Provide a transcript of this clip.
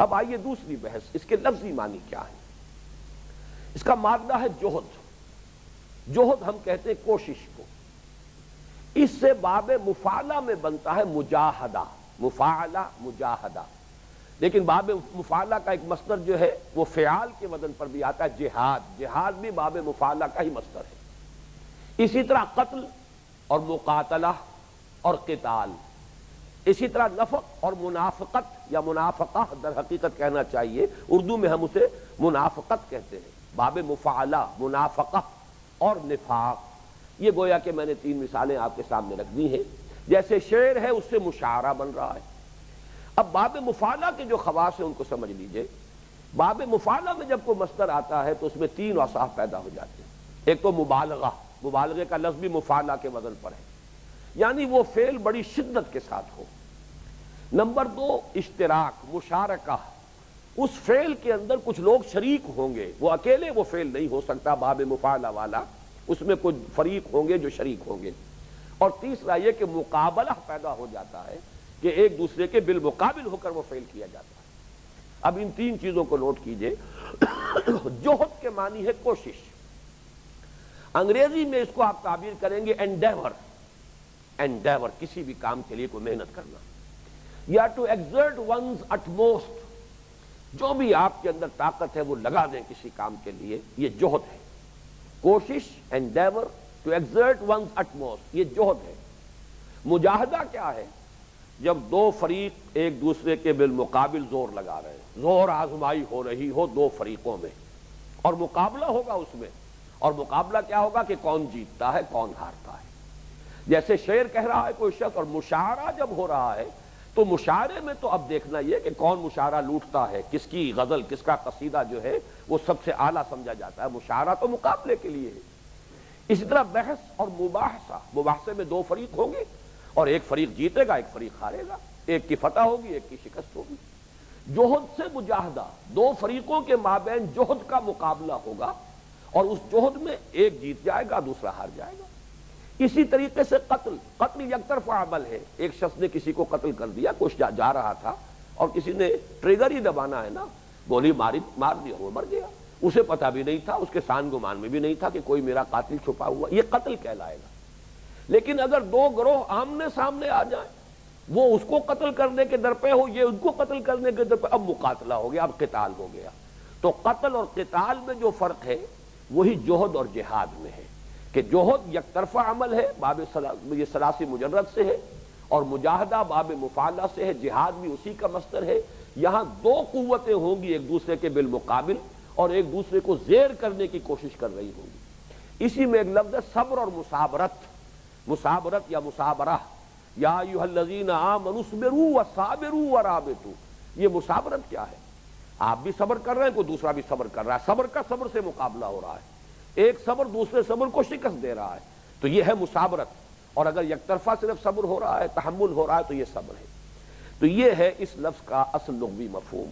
اب آئیے دوسری بحث، اس کے لفظی معنی کیا ہے؟ اس کا مادہ ہے جوہد۔ جوہد ہم کہتے ہیں کوشش کو، اس سے باب مفاعلہ میں بنتا ہے مجاہدہ، مفاعلہ مجاہدہ، لیکن باب مفاعلہ کا ایک مصدر جو ہے وہ فعال کے وزن پر بھی آتا ہے، جہاد، جہاد بھی باب مفاعلہ کا ہی مصدر ہے۔ اسی طرح قتل اور مقاتلہ اور قتال، اسی طرح نفق اور منافقت یا منافقہ در حقیقت کہنا چاہیے، اردو میں ہم اسے منافقت کہتے ہیں، باب مفاعلہ، منافقہ اور نفاق۔ یہ گویا کہ میں نے 3 مثالیں آپ کے سامنے رکھ دی ہیں۔ جیسے شعر ہے اس سے مشاعرہ بن رہا ہے۔ اب باب مفاعلہ کے جو خواص ہیں ان کو سمجھ لیجئے۔ باب مفاعلہ میں جب کوئی مصدر آتا ہے تو اس میں 3 اوصاف پیدا ہو جاتے ہیں۔ ایک تو مبالغہ، مبالغے کا لفظ بھی مفاعلہ کے وزن پر ہے، یعنی وہ فعل بڑی شدت کے ساتھ ہو۔ نمبر 2 اشتراک، مشارکہ، اس فعل کے اندر کچھ لوگ شریک ہوں گے، وہ اکیلے وہ فعل نہیں ہو سکتا باب مفاعلہ والا، اس میں کچھ فریق ہوں گے جو شریک ہوں گے۔ اور تیسرا یہ کہ مقابلہ پیدا ہو جاتا ہے کہ ایک دوسرے کے بالمقابل ہو کر وہ فعل کیا جاتا ہے۔ اب ان 3 چیزوں کو نوٹ کیجئے۔ جوہد کے معنی ہے کوشش، انگریزی میں اس کو آپ تعبیر کریں گے انڈیور، انڈیور، کسی بھی کام کے لیے کوئی محنت کرنا، یا ٹو ایگزرٹ ونز اٹموسٹ، جو بھی آپ کے اندر طاقت ہے وہ لگا دیں کسی کام کے لیے، یہ جوہد ہے۔ کوشش، endeavour, to exert one's utmost, یہ جوہد ہے۔ مجاہدہ کیا ہے؟ جب 2 فریق ایک دوسرے کے بالمقابل زور لگا رہے ہیں، زور آزمائی ہو رہی ہو 2 فریقوں میں، اور مقابلہ ہوگا اس میں، اور مقابلہ کیا ہوگا کہ کون جیتتا ہے کون ہارتا ہے۔ جیسے شعر کہہ رہا ہے کوئی شخص، اور مشاعرہ جب ہو رہا ہے تو مشاعرے میں تو اب دیکھنا یہ کہ کون مشاعرہ لوٹتا ہے، کس کی غزل، کس کا قصیدہ جو ہے وہ سب سے اعلیٰ سمجھا جاتا ہے۔ مشاعرہ تو مقابلے کے لیے ہے۔ اسی طرح بحث اور مباحثہ، مباحثے میں 2 فریق ہوں گے اور ایک فریق جیتے گا ایک فریق ہارے گا، ایک کی فتح ہوگی ایک کی شکست ہوگی۔ جوہد سے مجاہدہ، 2 فریقوں کے مابین جوہد کا مقابلہ ہوگا، اور اس جوہد میں ایک جیت جائے گا دوسرا ہار جائے گا۔ اسی طریقے سے قتل، قتل یک طرفہ عمل ہے، ایک شخص نے کسی کو قتل کر دیا، کچھ جا رہا تھا اور کسی نے ٹریگر ہی دبانا ہے نا، گولی مار دیا، وہ مر گیا، اسے پتہ بھی نہیں تھا، اس کے سان گمان میں بھی نہیں تھا کہ کوئی میرا قاتل چھپا ہوا، یہ قتل کہلائے گا۔ لیکن اگر 2 گروہ آمنے سامنے آ جائیں، وہ اس کو قتل کرنے کے در پہ ہو، یہ ان کو قتل کرنے کے در پہ، اب مقاتلہ ہو گیا، اب قتال ہو گیا۔ تو قتل اور قتال میں جو فرق ہے وہی جوہد اور جہاد میں ہے، کہ جوہد یک طرفہ عمل ہے، باب یہ ثلاثی مجرد سے ہے، اور مجاہدہ باب مفاعلہ سے ہے، جہاد بھی اسی کا مصدر ہے۔ یہاں 2 قوتیں ہوں گی ایک دوسرے کے بالمقابل، اور ایک دوسرے کو زیر کرنے کی کوشش کر رہی ہوں گی۔ اسی میں ایک لفظ ہے صبر اور مصابرت، مصابرت یا مصابرہ، یا ایھا الذین آمنوا اصبروا وصابروا ورابطوا، یہ مصابرت کیا ہے؟ آپ بھی صبر کر رہے ہیں، کوئی دوسرا بھی صبر کر رہا ہے، صبر کا صبر سے مقابلہ ہو رہا ہے، ایک صبر دوسرے صبر کو شکست دے رہا ہے، تو یہ ہے مصابرت۔ اور اگر یک طرفہ صرف صبر ہو رہا ہے، تحمل ہو رہا ہے، تو یہ صبر ہے۔ تو یہ ہے اس لفظ کا اصل لغوی مفہوم۔